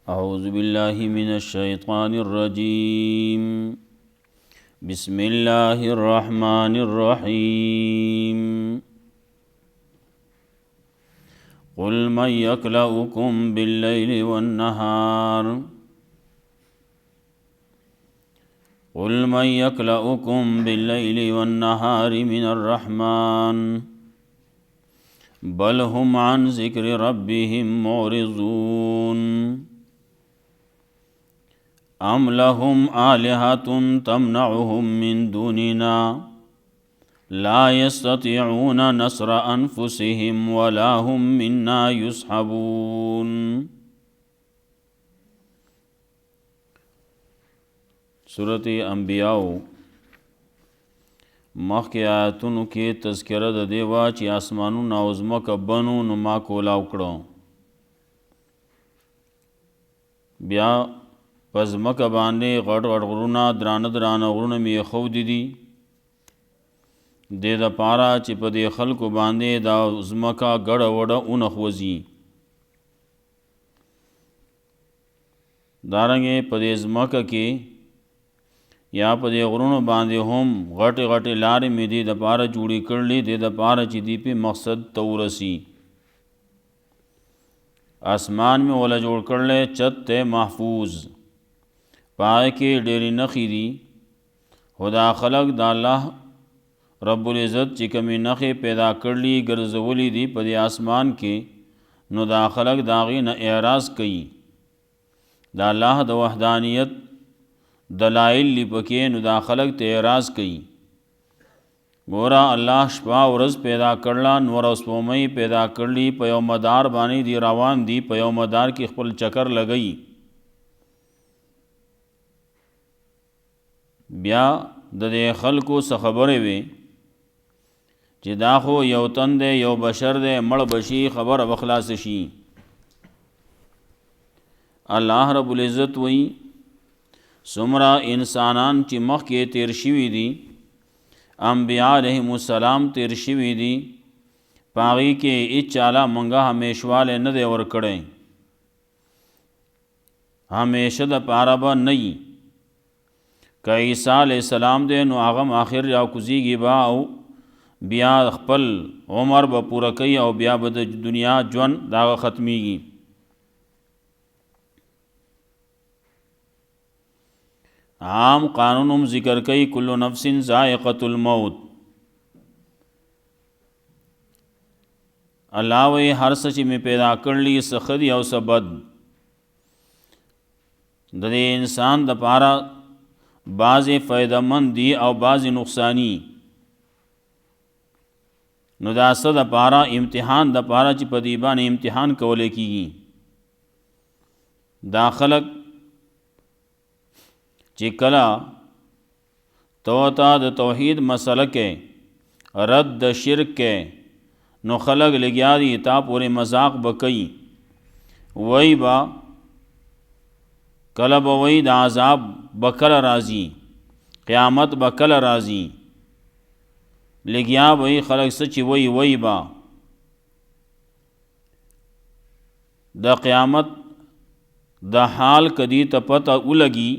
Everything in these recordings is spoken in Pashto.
अऊज़ु बिल्लाहि मिनश्शैतानिर्रजीम। बिस्मिल्लाहिर्रहमानिर्रहीम। क़ुल मन यक्लउकुम बिल्लैलि वन्नहार। क़ुल मन यक्लउकुम बिल्लैलि वन्नहारि मिनर्रहमान बल हुम अन ज़िक्रि रब्बिहिम मुअरिज़ून। अम लहुम आलिहतुन तमनउहुम मिन दूनिना ला यस्ततिऊन नस्र अनफुसिहिम वला हुम मिन्ना युस्हबून। सूरत अंबिया मख्के आयतुनु के तज़किरा द देवा ची आसमानुन ओ ज़मक बनु नु मा कोलाव कड़ो। बिया पज़मक बांधे गट गट गुरुना द्रान द्रान गुरुन में खौदी दी दे द पारा ची पदे खल्को बांधे दा ज़मका गड़ वड़ उन अखवजी दारंगे पदे ज़मक के या पदे गुरुन बांधे हम गटे गटे लारे में दे द पारा चूड़ी कर ली दे द पारा ची दी पे मकसद तौरसी आसमान में वाला जोड़ कर ले चत महफूज पाए के डेरी नखी दी खुदा खलक दा अल्लाह रब्बुल इज़्ज़त चिकमी नखे पैदा कर ली गर्जवली दी पदे आसमान के नो दा खलक दागी न एराज़ कई दा अल्लाह द वहदानियत दलाइल लिपके नो दा खलक ते एराज़ कई। गोरा अल्लाह शपा वरज़ पैदा करला नूर उसमई पैदा कर ली पयोमदार बानी दी रवान दी पयोमदार की खपल चक्कर लगई ब्या ददे खल को सखबरे वे चिदाखो यौ तन दे यौ बशर दे मड़ बशी खबर बखलास शी। अल्लाह रब्बुल इज़्ज़त वही सुमरा इंसानान ची मख के तेरशिवी दी अम्बिया अलैहिमुस्सलाम तेरशिवी दी पागी के इच चाला मंगा हमेशवाले न दे और कड़े हमेशा द पारबा नई का ईसा अलैहिस्सलाम दे नो आगम आखिर या कुजीगी बाओ बिया खपल उमर ब पूरा कई और बिया बद दुनिया जवन दाग ख़त्मीगी। आम कानूनुम ज़िक्र कई कुल्लु नफ्सिन ज़ाइक़तुल मौत। अल्लाह वे हर सची में पैदा कर ली सखदी और सबद ददे इंसान द पारा बाज़ फ़ायदमंद दी और बाज़ नुकसानी नुदासद पारा इम्तिहान द पारा ची पदीबा ने इम्तिहान कवले की दाखलक चिकला तोता द तौहीद मसल के रद्द शिरक के नो खलक लग्यादी ता पूरे मजाक बकई वही बा कलब वही द आज़ाब बकल राजी क़यामत बकल राजी लग्या वही खलक सची वही वही बा द क़यामत द हाल कदी तपत उलगी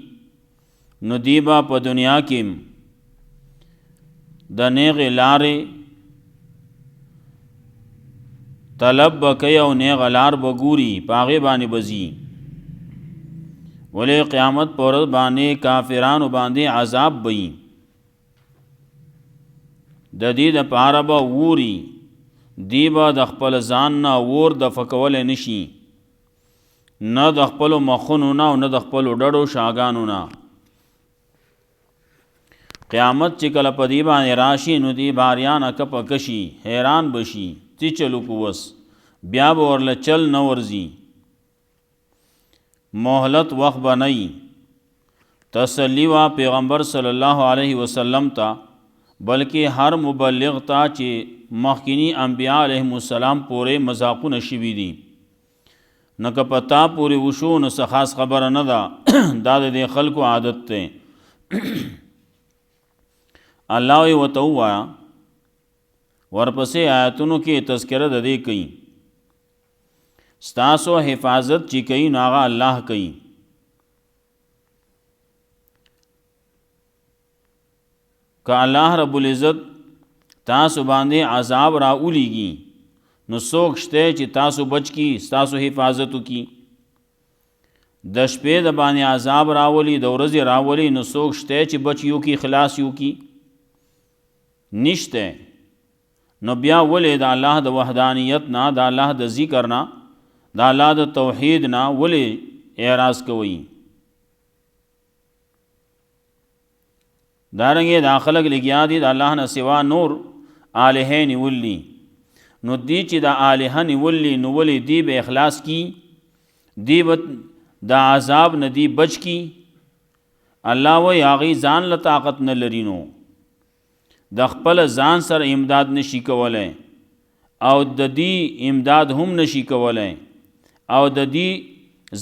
नदीबा प दुनिया किम द नेग लारे तलब बकय और नेग लार बगूरी पागे बाने बजी वले क़यामत पर बाने काफिरान बांधे आज़ाब बई ददीद पारबा वूरी दीबा दखपल जान ना वोर दफकवल निशी न दखपलो मखुनुना न दखपलो डड़ो शागानुना क़यामत चिकल पदीबा राशि नुदी बारियान अकप कशी हैरान बशी ती चलु कुवस ब्याब और चल न वर्जी मोहलत वक़ बनई तसल्ली व पैगम्बर सल्लल्लाहु अलैहि वसल्लम ता बल्कि हर मुबल्लिग़ ता चे मखकिनी अम्बिया अलैहिमुस्सलाम पूरे मजाक़ु नशीवी दी न कपता पूरे वशू न सखास खबर न दा दाद दे खल को आदत थे अल्लाह व तौआ वरपसे आयतुनु के तज़किरा दे कई ستاسو حفاظت چې کوي نو هغه الله کوي. که الله رب العزت تاسو باندې عذاب راولیږي نو څوک شته چې تاسو بچ کی تاسو حفاظت وکي. د شپې د باندې عذاب راولي د ورځې راولي نو څوک شته چې بچ یو کی خلاص یو کی نشته. نو بیا ولې د الله د وحدانیت نه د الله د ذکر نه د الله د توحید نه ولې اعراض کوي؟ دارنګه دا خلق لګیا دي د الله نه سوا نور الہ نیولی نو دی چې د الہ نیولی نو ولې دی به اخلاص کی دی د عذاب نه دی بچ کی. الله و یاغي ځان له طاقت نه لرینو د خپل ځان سره امداد نشي کولای او د دې امداد هم نشي کولای او د دې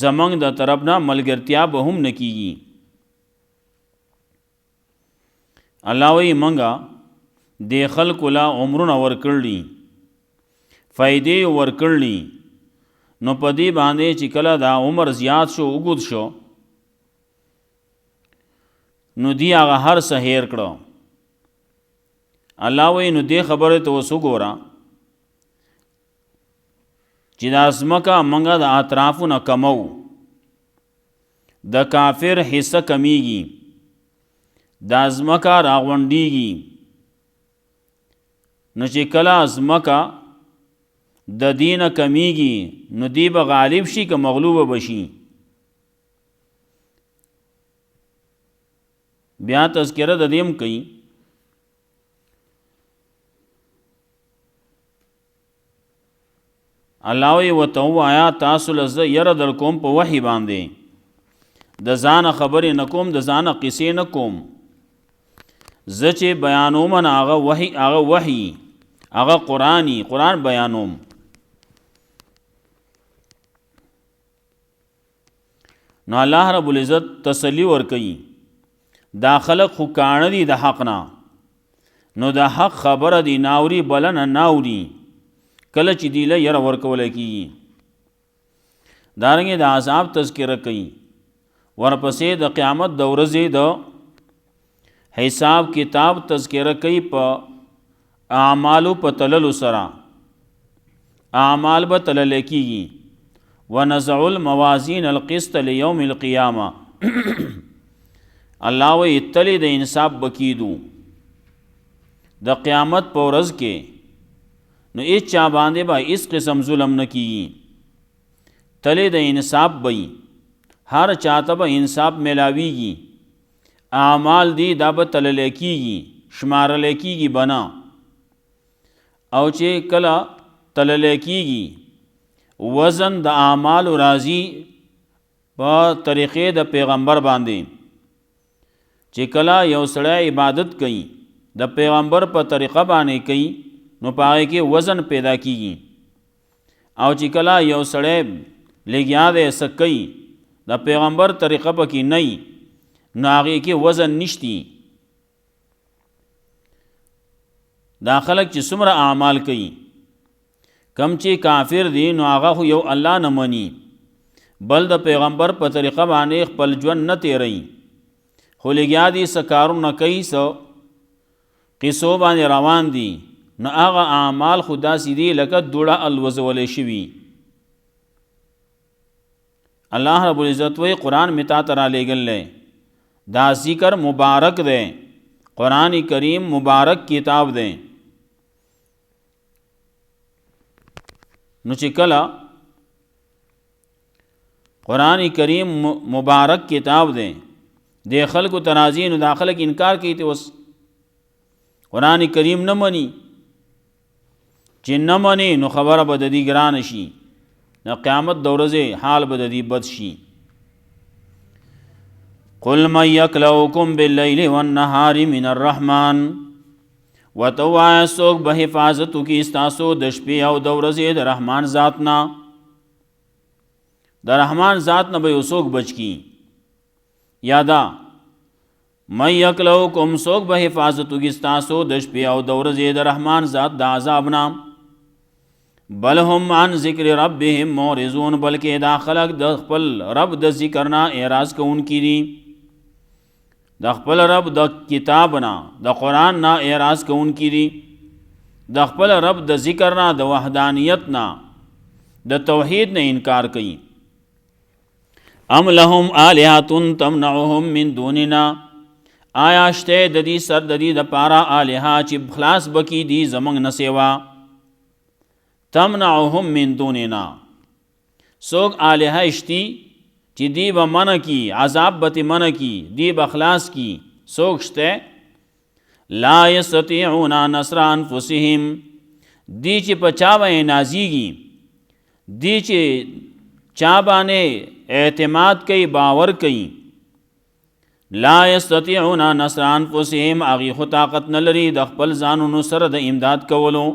زمنګ د طرف نه ملګرتیا به هم نکېږي. الله وی منګه د خلق لا عمرونه ورکړلی فائدې ورکړلی نو پدې باندې چې کله دا عمر زیات شو وګد شو نو دی هغه هر څه هیر کړو. الله وی نو دې خبره ته وسوګورا چې د ازمکه منګه د اطرافونه کمو د کافر حصہ کمیږي د ازمکه راغونډیږي نو چې کله ازمکه د دینه کمیږي نو دی به غالب شي که مغلوب بشي. بیا تذکره د دیم کوي الله وی وتو آیا تاسو لزه ير در کوم په وحی باندې د ځان خبرې نکوم د ځان قصې نکوم ز چې بیانوم نه هغه وحی هغه قرآن بیانوم. نو الله رب العزت تسلی ورکي دا خلق خو کانه دي د حق نه نو د حق خبره دی ناوري بلنه ناوري کله چې دی له ير ورکول کی. دارنګه د عذاب تذکرہ کوي ورپسې د قیامت د ورځې د حساب کتاب تذکرہ کوي په اعمالو په تللو سره اعمال به تلل کیږي. ونزع الموازین القسط لیوم القیامه الله و اتلی د انصاف بکیدو د قیامت په ورځ کې نو هیڅ چا باندې به اس قسم ظلم نه کیږي. تلی د انصاف بئی هر چاته به انصاف ملاویږي. اعمال دی دا به تلل کیږي شمارل کیږي بنا او چې کله تلل کیږي وزن د اعمال راضی په طریقې د پیغمبر باندې چې کله یو سړی عبادت کوي د پیغمبر په طریقه باندې کوي نو پاره کې وزن پیدا کیږي او چې کله یو سړی لګیا دی سکی د پیغمبر طریقه پکې نه نو هغه کې وزن نشتی. دا خلق چې څومره اعمال کوي کم چې کافر دي نو هغه خو یو الله نه مني بل د پیغمبر په طریقه باندې خپل ژوند نه تیری خو لګیا دي سکارونه کوي سو قصو باندې روان دي نو هغه اعمال خدا سیدی لکه دوړه الوزول شوی. الله رب العزت وی قرآن متا ترا لګل دا ذکر مبارک ده قرآن کریم مبارک کتاب ده. نو چې کله قرآن کریم مبارک کتاب ده د خلکو ترازی نو دا خلک انکار کوي ته وس قرآن کریم نه مني چې نه مني نو خبره به د دې ګران شي د قیامت د ورځې حال به د دې بد شي. قل من یکلؤکم باللیل والنهار من الرحمن وتوا سوک به حفاظت کی استاسو د شپې او د ورځې د رحمان ذات نه د رحمان ذات نه به وسوک بچ کی. یادا من یکلؤکم سوک به حفاظت کی استاسو د شپې او د ورځې د رحمان ذات د عذاب نه بل هم عن ذکر ربهم معرضون بلکې دا خلق د خپل رب د ذکر نه اعراض کوونکي دي، د خپل رب د کتاب نه د قرآن نه اعراض کوونکي دي، د خپل رب د ذکر نه د وحدانیت نه د توحید نه انکار کوي. ام لهم آلهة تمنعهم من دوننا، آیا شته د دې سر د دې د پاره آلهه چې خلاص بکی دي زمنګ نه سیوا. تمنعهم من دوننا، سوک آلهه اشتی چې دی به منع کی، عذاب به منع کی، دی به خلاص کی، سوک شته. لا یستطیعون نصر انفسهم، دی چې په چا باندې نازیږي، دی چې چا باندې اعتماد کوي، باور کوي. لا یستطیعون نصر انفسهم، هغې خو طاقت نه لري د خپل ځانونو سره د امداد کولو.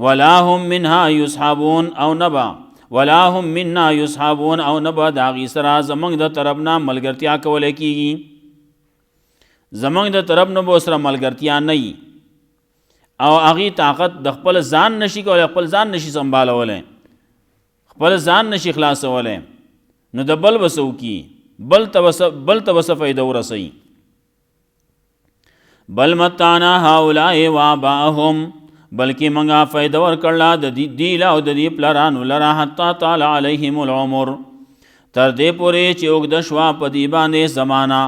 ولا هم منها یصحبون، او نبا ولا هم منا یصحبون، او نبا د هغې سره زموږ د طرف نه ملګرتیا کولی کېږي، زموږ د طرف نه به سره ملګرتیا نه وي، او هغې طاقت د خپل ځان نشي کولی، خپل ځان نشي سنبالولی، خپل ځان نشي خلاصولی، نو د بل به څه وکړي، بل ته به څه فایده ورسوي. بل متعنا هؤلاء وآباءهم، بلکې منګه فایده ورکړله د دی له او د دې پلرانو لره، حتی طال علیهم العمر، تر دې پورې چې اوږده شوه په دې باندې زمانه.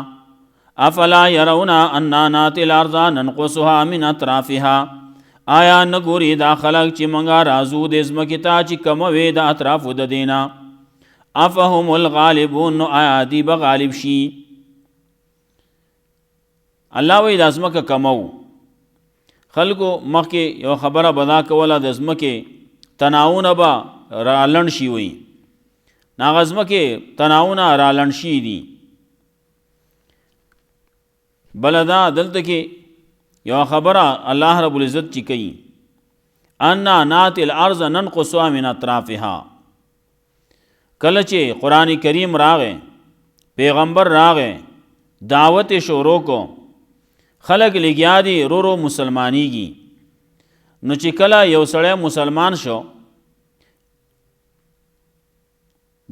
افلا یرون انا ناتی الارض ننقصها من اطرافها، آیا نه ګوري دا خلک چې منګه رازو د ځمکې ته چې کموي د اطرافو د دې نه. افهم الغالبون، نو آیا دی به غالب شي. الله وایي دا ځمکه کمو. خلکو مخکې یو خبره بدا کوله، د ځمکې تناونه به رالنډ شي وي، هغه ځمکې تناونه رالنډ شي دي. بله دا دلته کې یو خبره الله رب العزت چې کوي، انا ناتی الارض ننقصها من اطرافها. کله چې قرآن کریم راغی، پیغمبر راغی، دعوت شروع کو، خلق لګیا دي رو رو مسلمانیږي. نو چې کله یو سړی مسلمان شو،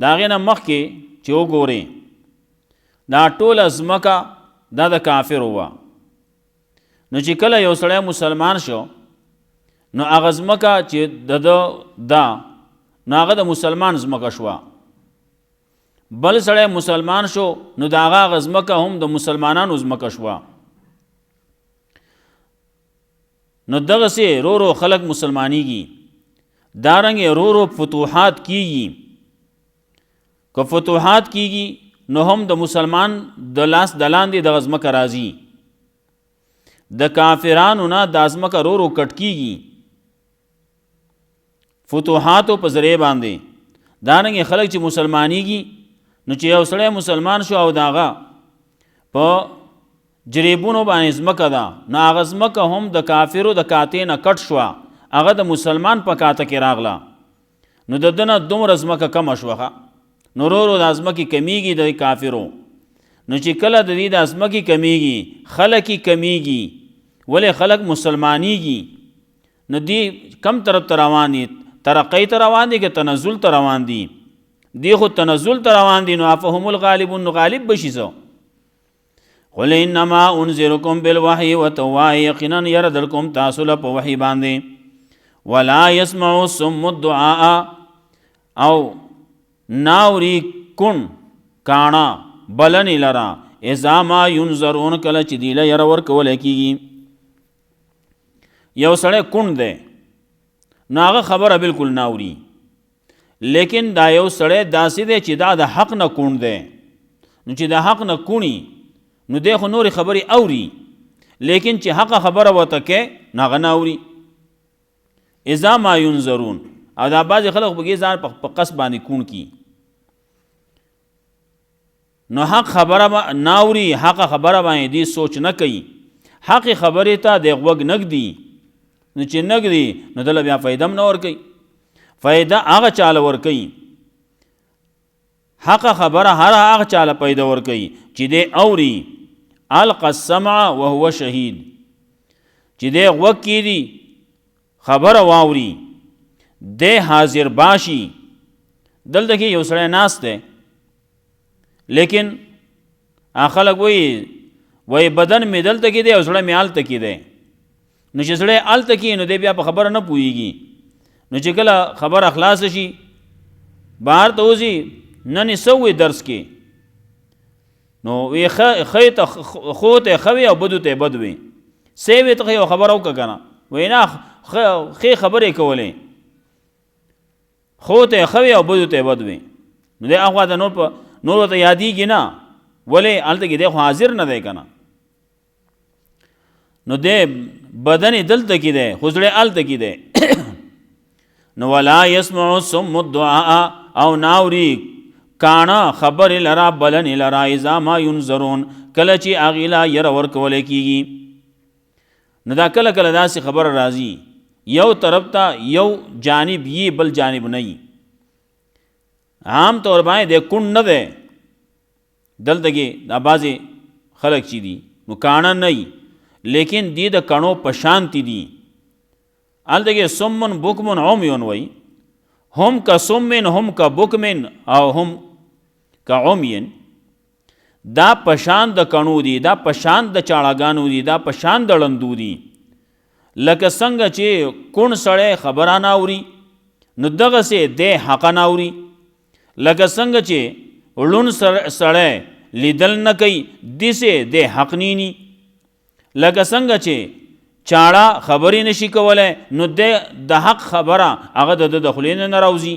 د هغې نه مخکې چې وګورې دا ټوله ځمکه دا د کافرو وه. نو چې کله یو سړی مسلمان شو، نو هغه ځمکه چې د ده ده نو هغه د مسلمان ځمکه شوه. بل سړی مسلمان شو، نو د هغه ځمکه هم د مسلمانانو ځمکه شوه. نو دغسې رو رو خلق مسلمانیږي، دارنګې رو رو فتوحات کیږي. که فتوحات کیږي نو هم د مسلمان د لاس د لاندې دغه ځمکه راځي، د کافرانو نه دا ځمکه رو رو کټ کیږي فتوحاتو په ذریعه باندې. دارنګې خلک چې مسلمانیږي، نو چې یو سړی مسلمان شو او د هغه په جریبونو باندې ځمکه ده، نو هغه ځمکه هم د کافرو د کاتې نه کټ شوه، هغه د مسلمان په کاته کې راغله. نو د ده نه دومره ځمکه کمه شوه، نو رو رو دا ځمکې کمیږي د کافرو. نو چې کله د دې دا ځمکې کمیږي، خلک یې کمیږي، ولې خلک مسلمانیږي، نو دی کم طرف ته روان دي، ترقی ته روان دي که تنزل ته روان دي؟ دی خو تنزل ته روان دي. نو افهم الغالبون، نو غالب بشي سو. قل انما انذرکم بالوحی، وتوای یقینا یردلکم تاسو له په وحی باندې. ولا يسمع الصم الدعاء، او ناوری کن کانا بلنی لرا، اذا ما ينذرون، کله چې دی له ير ورکول کیږي. یو سړی کون دی، نو هغه خبره بالکل ناوري، لیکن دا یو سړی داسې دی چې دا د حق نه کون دی. نو چې د حق نه کونی، نو دی خو نورې خبرې اوري، لیکن چې حق خبره ورته کوي نو هغه نه اوري. اذا ما ينذرون، او دا بعضې خلک بګې ځان په قصد باندې کون کی، نو حق خبره ناوري، حق خبره باندې دی سوچ نه کوي، حق خبرې ته د غوږ نږدي. نو چې نږدي نو دله بیا فایده هم نه ورکوي. فایده هغه چاله ورکوي، حق خبره هغه چاله پیدا ورکوي چې دی اوري. القى السمع وهو شهید، چې دی غوږ کېږدي خبره واوري، د حاضر باشي. دلته کې یو سړی ناست دی لیکن خلک وایي بدن مې دلته کې دی او سړی مې هلته کې دی. نو چې سړی هلته کې نو دی بیا په خبره نه پوهېږي. نو چې کله خبره خلاصه شي بهر ته وځي نن یې څه ووایي درس کې نو وی ښې ته خو ته ښه وي او بدو ته بد وي. څه وې ته یو خبره وکړه که نه وایي نه ښې خبرې کولې خو ته ښه وي او بدو ته بد وي. نو دی هغه ته نور ته یادېږي نه ولې هلته کې دی خو حاضر نه دی که نه. نو دی بدن دلته کې دی خو زړی هلته کې دی. نو ولا یسمع الصم الدعاء او ناوري کاڼه خبرې لرا بلنې لرا اذا ما ینظرون کله چې هغې له یره ورکولی کېږي. نو دا کله کله داسې خبره راځي یو طرف ته یو جانب یي بل جانب نه یي. عام طور باندې دی کونډ نه دی دلته کې دا بعضې خلک چې دي نو کاڼه نه یي لیکن دی د کڼو په شانتي دي. هلته کې سمن بکمن عمیون وایي هم کا سمن هم کا بکمن او هم کا عمین. دا پشان د کڼو دي دا پشان د چاړهګانو دي دا پشان د ړندو دي. لکه څنګه چې کونډ سړی خبره نه اوري نو دغسې دی حقه نه اوري. لکه څنګه چې ړوند سړی لیدل نه کوي داسې دی حق نیني. لکه څنګه چې چاړه خبرې نشي کولی نو د حق خبره هغه د خولې نه راوځي.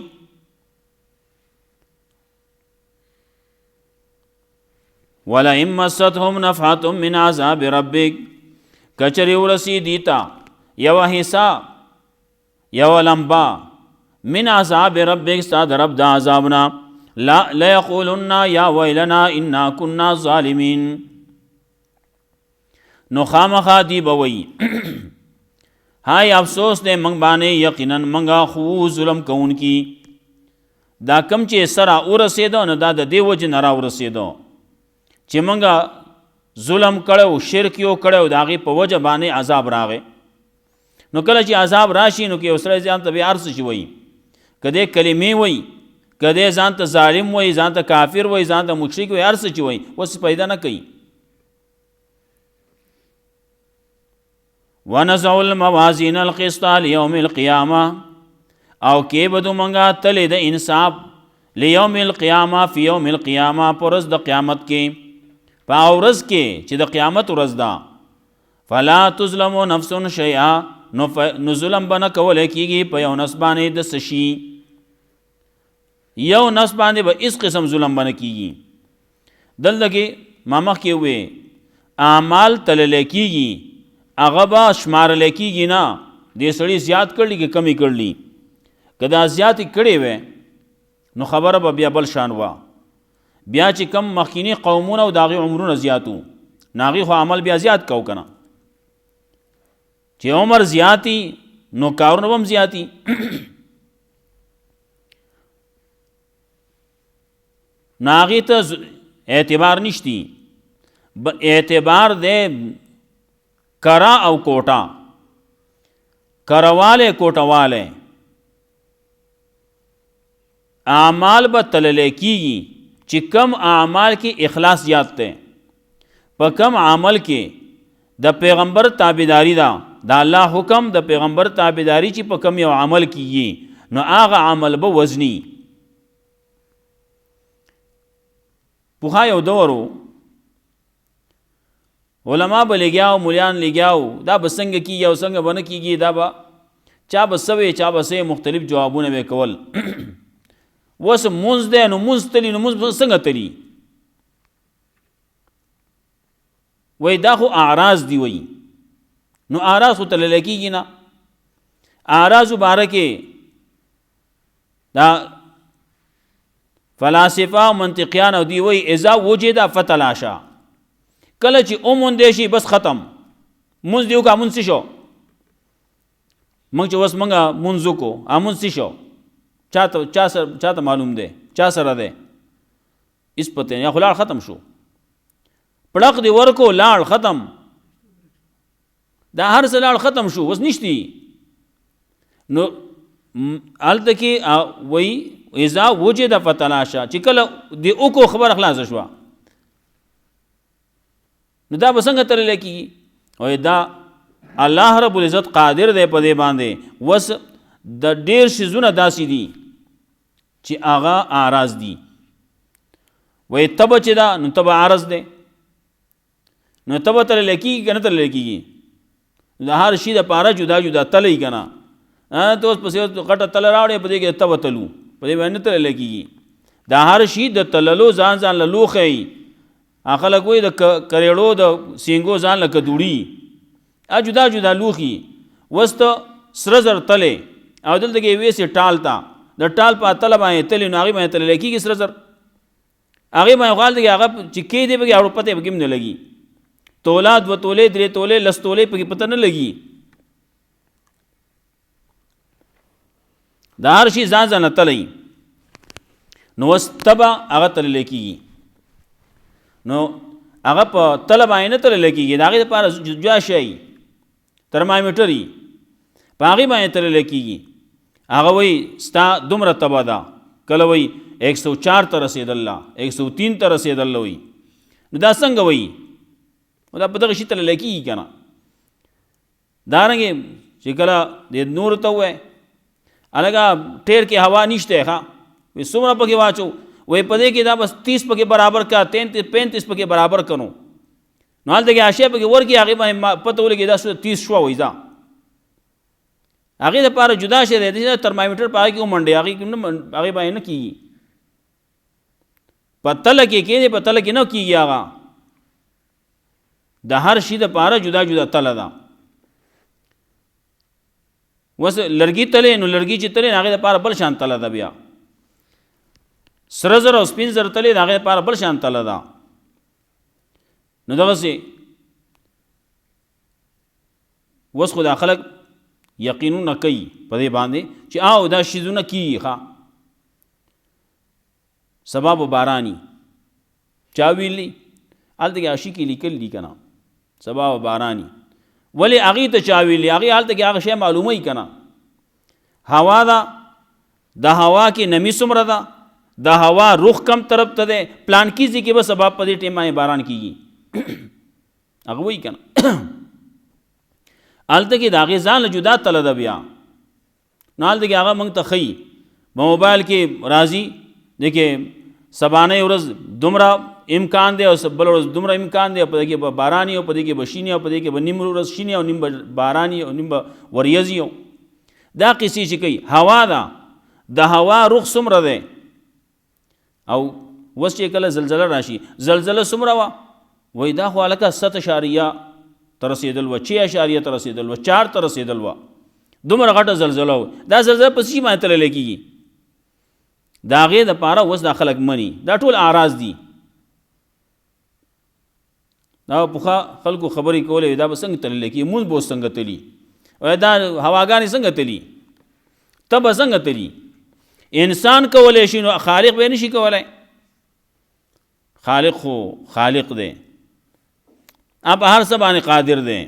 ولئن مستهم نفحة من عذاب ربک کچرې ورسېدي ته یوه حصه یوه لمبه من عذاب ربک ستا د رب د عذابنا لیقولن یا ویلنا انا کنا ظالمین. نو خامخا دی به وایي هاي افسوس دی موږ باندې یقینا موږ خو ظلم کوونکي. دا کم چې سره ورسېدو نو دا د دې وجې نه راورسېدو چې موږ ظلم کړی شرک یو کړی د هغې په وجه باندې عذاب راغی. نو کله چې عذاب راشي نو که یو سړی ځان ته بیا هر څه چې وایي که دی کلمې وایي که دی ځان ته ظالم وایي ځان ته کافر وایي ځان ته مشرک وایي هر څه چې وایي اوس پیدا نه کوي. ونزع الموازین القسط لیوم القیامه او کې بدو منګه تلې د انصاف لیوم القیامه فی یوم القیامه پر ورځ د قیامت کې په ورځ کې چې د قیامت ورځ ده فلا تظلم نفس شیئا نو ظلم بنه کولی کېږي په یو نفس باندې د څه شي یو نفس باندې به هېڅ قسم ظلم بنه کېږي. دلته کې ما مخکې ووې اعمال تللی کېږي هغه به شمارلی کېږي نه دې سړي زیات کړلی که کمی کړلی. که دا زیاتې کړې وې نو خبره به بیا بل شان وه. بیا چې کم مخکینی قومونه او د هغې عمرونه زیات وو نو هغې خو عمل بیا زیات کو که نه چې عمر زیاتی نو کارونه به هم زیاتی. نو هغې ته اعتبار نشتی اعتبار دی کرا او کوټه کرواله کوټواله اعمال به تللی کېږي چې کم اعمال کې اخلاص زیات دی په کم عمل کې د پیغمبر تابعداري ده د الله حکم د پیغمبر تابعداري چې په کم یو عمل کېږي نو هغه عمل به وزني. پخوا یو دور و علما به لګیاو مولیان لګیاو دا به څنګه کېږي او څنګه به نه کېږي دا به چا به څه وی چا به څه مختلف جوابونه به کول. اوس مونځ دی نو مونځ تلي نو مونځ څنګه تلي وایي دا خو اعراض دي وایي نو اعراض خو تللی کېږي نه. اعراضو باره کې دا فلاسفه او منطقیان او دی وایي اذا وجد فتلاشا کله چې وموندی شي بس ختم مونځ دی وکړه مونځ څه شو موږ چې اوس موږ مونځ وکړو مونځ څه شو چاته معلوم دی چا سره دی هېڅ پته یا خو لاړ ختم شو پړق دی ورکو لاړ ختم دا هر څه لاړ ختم شو اوس نشتی. نو هلته کې وایي اذا وجد فتلاشا چې کله د اوکو خبر خلاص شوه نو دا به څنګه تللی کېږي وایي دا الله رب العزت قادر دی په دې باندې وس د ډېر شیزونه داسې دي چې هغه عارض دي وایي تبه چې ده نو تبه عارض دی نو تبه تللی کېږي که نه تللی کېږي د هر شي دپاره جدا جدا تلی که نه ته اوس پسې غټه تله راوړې په دې کې تبه تلو په دې باندې نه تللی کېږي دا هر شي د تللو ځان له لوښی خلک وایي د کریړو د سینګو ځان لکه دوړي جدا جدا لوښي اوس ته سره زر تلې او دلته کې یوې سې ټال ته د ټال په تله باندې تلې نو هغې باندې تللی کېږي سره زر هغې باندې خو هلته کې هغه چې کېدې پکې او پته پکې هم نه لګي توله 2 تولې 3 تولې 10 تولې پکې پته نه لګي دا هر شي ځان ځان تللی نو اوس تبه هغه تللی کېږي نو هغه په تله باندې نه تللی کېږي د هغې دپاره جدا شی ترمامیټر وي په هغې باندې تللی کېږي هغه وایي ستا دومره تبه ده کله وایي 104 ته رسېدله 103 ته رسېدله وایي نو دا څنګه وایي دا په دغه شي تللی کېږي که نه دارنګې چې کله د نور ته ووایي هلکه ټیر کې هوا نشته ښه وایي څومره پکې واچو وایي په دې کې دا بس 30 پکې برابر کا 33 35 پکې برابر کنو نو هلته کې اشیاء پکې ورکړي هغې باندې پته ولګي دا 30 شوه وایي دا هغې دپاره جدا شی دی ترمامیټر په هغې کې ومنډې هغې باندې نه کېږي په تله کې کېدې په تله کې نه کېږي هغه د هر شي دپاره جدا جدا تله ده اوس لرګي تلې نو لرګي چې تلې هغې دپاره بل شان تله ده بیا سره زر او سپین زر تلې د هغې دپاره بل شان تله ده نو دغسې اوس خو دا خلک یقینونه کوي په دې باندې چې او دا شیزونه کېږي ښه سبا به باراني چا ویلي هلته کې عاشق یې لیکل دي که نه سبا به باراني ولې هغې ته چا ویلي هغې هلته کې هغه شی معلوموي که نه هوا ده د هوا کې نمی څومره ده د هوا رخ کم طرف ته دی پلانکي ځای کې به سبا په دې ټیم باندې باران کېږي هغه وایي که نه هلته کې د هغې ځان له جدا تله ده بیا نو هلته کې هغه موږ ته ښیي په موبایل کې راځي دی کې سبانۍ ورځ دومره امکان دی او بله ورځ دومره امکان دی او په دې کې به باراني او په دې کې به شینې او په دې کې به نیم ورځ شینې او نیم به باراني او نیم به وریځي او دا قصې چې کوي هوا ده د هوا رخ څومره دی او اوس چې کله زلزله راشي زلزله څومره وه وایي دا خو هلکه 7 اشاریه ته رسېدل وه 6 اشاریه ته رسېدل وه 4 ته رسېدل وه دومره غټه زلزله وه دا زلزله په څه باندې تللی کېږي د هغې دپاره اوس دا خلک مني دا ټول اعراض دي دا پخوا خلکو خبرې کولې دا به څنګه تللی کېږي مونځ به اوس څنګه تلي دا هواګانې څنګه تلي ته به څنګه تلي انسان کولی شي نو خالق به نشي کولی خالق خو خالق دی په هر څه باندې قادر دی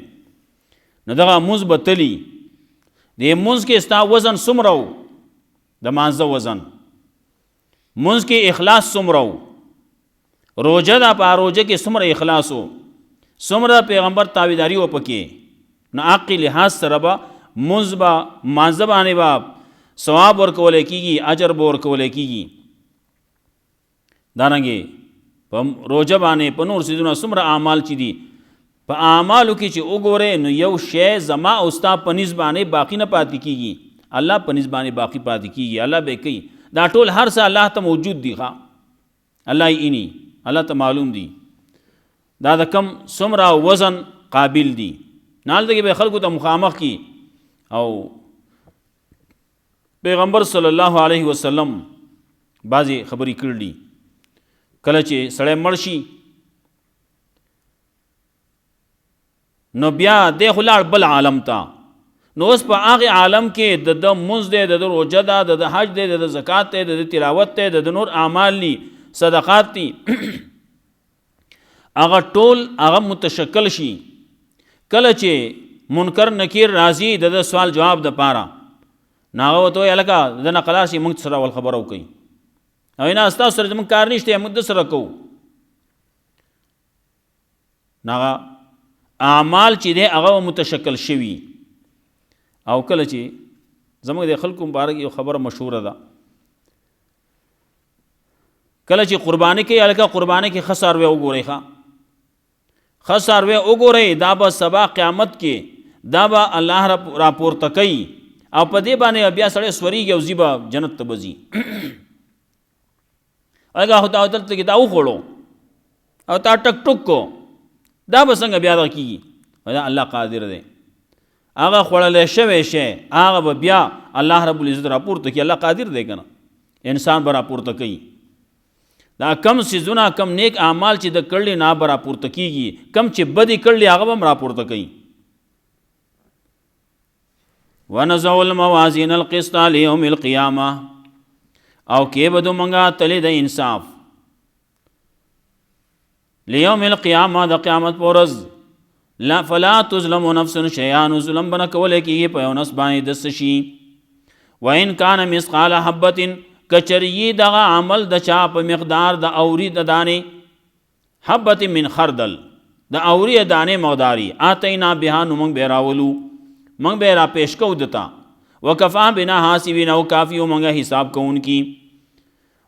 نو دغه مونځ به تلي د مونځ کې ستا وزن څومره و د مانځه وزن مونځ کې اخلاص څومره و روژه ده په روژه کې څومره اخلاص و څومره پیغمبر تابعداري و پکې نو عقلي لحاظ سره به مونځ به مانځه باندې به ثواب ورکولی کېږي اجر به ورکولی کېږي دارنګې په روژه باندې په نور څیزونه څومره اعمال چې دي په اعمالو کې چې وګورې نو یو شی زما او ستا په نسبت باندې باقي نه پاتې کېږي الله په نسبت باندې باقي پاتې کېږي الله به کوي دا ټول هر څه الله ته موجود دي ښه الله یې اینی الله ته معلوم دي دا د کم څومره وزن قابل دي نه هلته کې به خلکو ته مخامخ کي او پیغمبر صلی الله علیه وسلم بعضې خبرې کړي کله چې سړی مړ شي نو بیا دی خو لاړ بل عالم ته نو اوس په هغې عالم کې د مونځ دی د روژه ده د حج دی د زکات دی د تلاوت دی د نور اعمال دي صدقات دي هغه ټول هغه متشکل شي کله چې منکر نکیر راځي د سوال جواب دپاره ناغه وته الکه دنه خلاص موږ سره ول خبرو کوي او نه تاسو سره موږ کار نشته موږ سره کوو ناغه اعمال چې دی هغه متشکل شوي او کله چې زموږ د خلکو مبارک یو خبره مشهوره ده کله چې قرباني کوي الکه قرباني کې خسار وي وګورئ خسار وي وګورئ دا به سبا قیامت کې دا به الله راپورته کوي او په دې باندې بیا سړی سوريږي او زیبا جنت ته بځي هغه خدای دلته کې دا وخوړو او تا ټک ټک کو دا به څنګه بیا دا کیږي دا الله قادر دی هغه خوړل شوی شي هغه به بیا الله رب العزت راپورته کوي الله قادر دی کنه انسان به راپورته کوي دا کم سيزونه کم نیک اعمال چې د کړل نه به راپورته کیږي کم چې بدی کړل هغه به راپورته کوي ونزع الموازين القسط ليوم القيامه او کې بدو منګه تلې د انصاف ليوم القيامه د قیامت پورز لا فلا تظلم نفس شيئا ظلم بنا کولې کې په یو نس باندې دس شي وان كان مثقال حبه کچری دغه عمل د چا په مقدار د اوري د دانه حبه من خردل د اوري دانه مقداري اتینا بها نمنګ بیراولو منگ بے را پیش کو دتا وکفا بنا حاسبین او کافی منگا حساب کون کی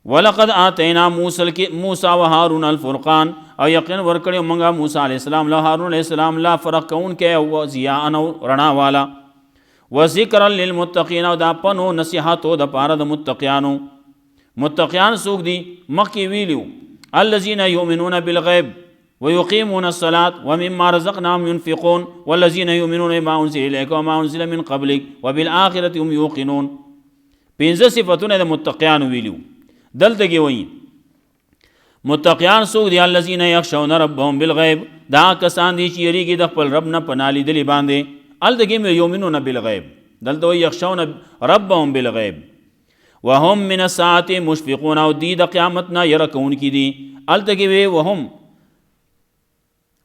ولقد آتینا موسیٰ و ہارون الفرقان او یقین ورکڑی منگا موسیٰ علیہ السلام لا ہارون علیہ السلام لا فرق کون کے او زیاءن او رنا والا و ذکر للمتقین او دا پنو نصیحاتو دا پارا دا متقیانو متقیان سوک دی مخی ویلیو الذین یؤمنون بالغیب ويقيمون الصلاة ومما رزقناهم ينفقون والذين يؤمنون بما أنزل إليك وما أنزل من قبلك وبالآخرة هم يوقنون پنځه صفاتونه د متقیان ویلو دلته کې وایي متقیان څوک دي الذين يخشون ربهم بالغيب دا کسان دي چې یریږي د خپل رب نه پناه لیدلې باندې الته کې یؤمنون بالغیب دلته وایي يخشون ربهم بالغیب وهم من الساعة مشفقون او دي د قیامت نه یره کوونکي دي الته کې وایي وهم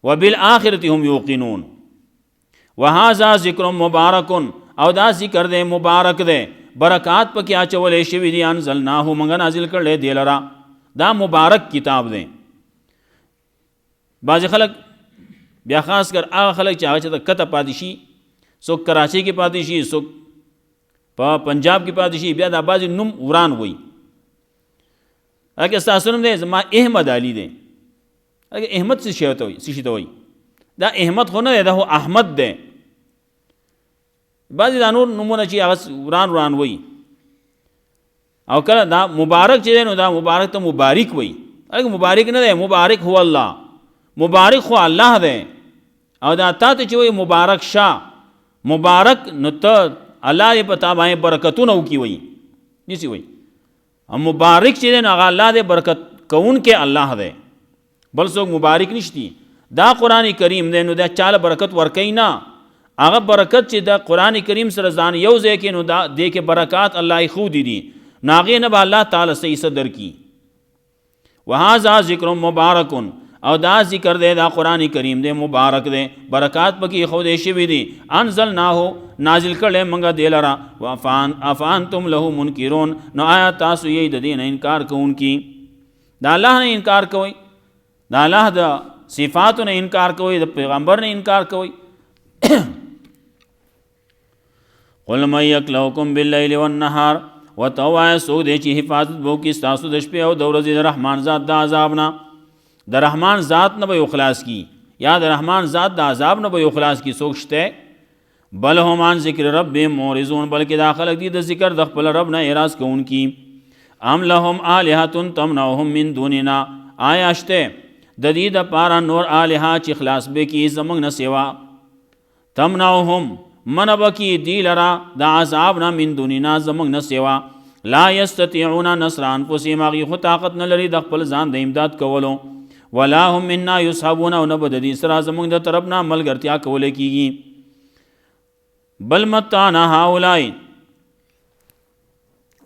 وبالآخرة هم یوقنون وهذا ذکر مبارک او دا ذکر دے مبارک دے برکات پا کیا چولے شوی دی انزلناہو منگا نازل کر لے دیلرا دا مبارک کتاب دے بعض خلق بیا خاص کر آغا خلق چاہا چاہتا کتا پادشی سوک کراچی کی پادشی سوک پنجاب کی پادشی بیا دا بعضی نم وران ہوئی اگر استاسنم دے زمان احمد علی دے اگر احمد سے شیشتا ہوئی دا احمد خو نه دا هو احمد دی بعضی دا نور نمونه چې هغه وران وي او کله دا مبارک چې دی نو دا مبارک ته مبارک وي اگر مبارک نه دی مبارک هو الله مبارک خو الله دی او دا تا ته چې وي مبارک شاه مبارک نو ته الله یې په تا باندې برکتونه وکړي وي نیسي وي مبارک چې دی نو هغه الله دی برکت کوونکی الله دی بل څوک مبارک نشتی دا قرآن کریم دی نو دا چاله برکت ورکی نه هغه برکت چې دا قرآن کریم سره ځان یو ځای کې نو دا دې کې برکات الله خو دي نو هغې نه به الله تعالی صحیح صدر کی وهذا ذکر مبارک او دا ذکر دی دا قرآن کریم دی مبارک دی برکات پکې خو دې شوي دي انزلناهو نازل کړی موږ دې لره افانتم له منکرون نو آیا تاسو یې د دې نه انکار کوونکي دا الله نه انکار کوئ دا الله دا صفاتو نه انکار کوي د پیغمبر نه انکار کوي قل من یکلوکم باللیل والنهار وتوای سو دې چې حفاظت وو کی تاسو د شپې او د ورځې د رحمان ذات د عذاب نه د رحمان ذات نه به اخلاص کی یا د رحمان ذات د عذاب نه به اخلاص کی سوچته بل هم عن ذکر رب مورزون بلکې داخله دي د ذکر د خپل رب نه اعراض کوونکی ام لهم الہۃ تمنعهم من دوننا آیا شته د دې د پارا نور الها چې خلاص به کی زمنګ نه سیوا تمنعهم من بکی دی لرا د عذاب نه من دوننا زمنګ نه سیوا لا یستطيعون نصر انفسهم غی خو طاقت نه لري د خپل ځان د امداد کولو ولا هم منا یصحبون او نه بد دي سره زمنګ د طرف نه ملګرتیا کول کیږي بل متانا هاولای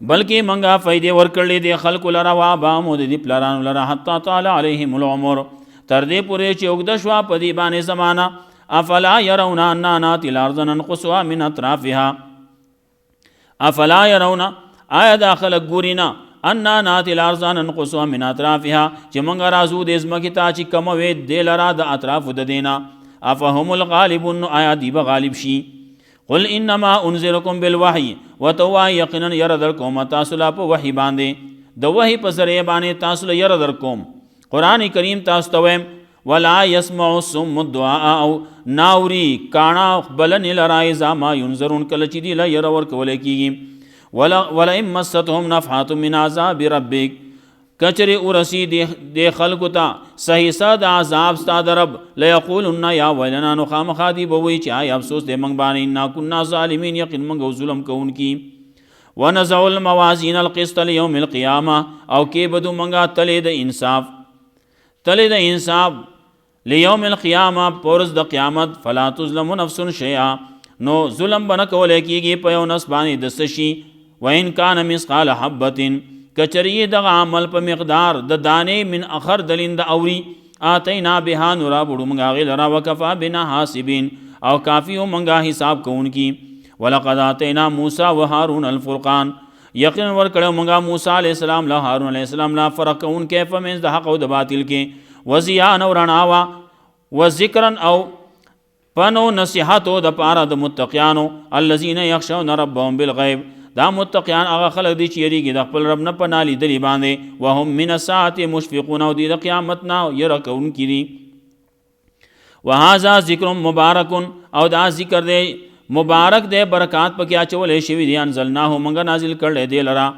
بلکې منګه فائدې ورکړلې دي خلق لرا وا با مود دي پلاران لرا حتا تعالی علیهم العمر تر دې پورې چې وګد شوا پدی باندې زمانہ افلا يرون اننا ناتي الارض ننقصها من اطرافها افلا يرون آیا دا خلق ګورینا انا ناتی الارض ننقصها من اطرافها چې موږ راځو د ځمکې ته چې کموي دې لره د اطرافو د دینا افهم الغالبون آیا دی به غالب شي قل انما انذرکم بالوحی وتوا یقینا ير در کوم تاسو لا په وحی باندې د وحی په ذریعہ باندې تاسو له ير در کوم قران کریم تاسو ته ویم ولا يسمع الصم الدعاء او ناوري کانا بلن لرایزا ما ينذرون کله چې دی لا ير ور کول کیږي ولا امستهم نفحات من عذاب ربک کچری ورسی دی خلق تا صحیح صد عذاب استاد رب ليقولن یا ویلنا نو خامخادی بوئی چې آی افسوس دې منګ باندې نا كنا ظالمین یقین منګ ظلم کون کی ونزع الموازین القسط ليوم القیامه او کې بدو منګه تله د انصاف لیوم القیامه پورز د قیامت فلا تظلم نفس شیئا نو ظلم بنه کول کیږي په یو نس باندې د سشي وان کان مثقال حبه کچری د عمل په مقدار د دانې من اخر دلین د اوری آتینا بها نورا بړو منګه غل را وکفا بنا حاسبین او کافی او منګه حساب کون کی ولقد آتینا موسی و هارون الفرقان یقین ور کړه منګه موسی علی السلام له هارون علی السلام لا فرق کون کیف من د حق او د باطل کې وزیان او رڼاوا و ذکرن او پنو نصیحتو د پاره د متقیانو الذين يخشون ربهم بالغیب دا متقیان هغه خلق دي چې یریږي د خپل رب نه پناه لیدلي باندې وهم من الساعه مشفقون او د قیامت نه یره کوونکي دي وهذا ذکر مبارک او دا ذکر دی مبارک دی برکات پکې اچولې شوي دي انزلناه موږ نازل کړل دی لرا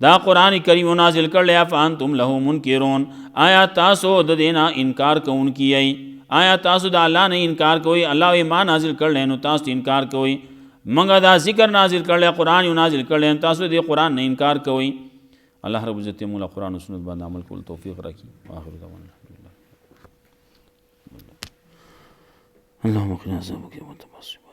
دا قران کریم نازل کړل افانتم له منکرون آیا تاسو د دینا انکار کوونکي ای آیا تاسو د الله نه انکار کوئ الله ایمان نازل کړل نو تاسو انکار کوئ منګه دا ذکر نازل کړل قرآن یو نازل کړل تاسو دې قرآن نه انکار کوئ الله رب عزت مولا قرآن او سنت باندې عمل کول توفیق راکړي واخر دعوانا اللهم قنا عذابك يوم تبعث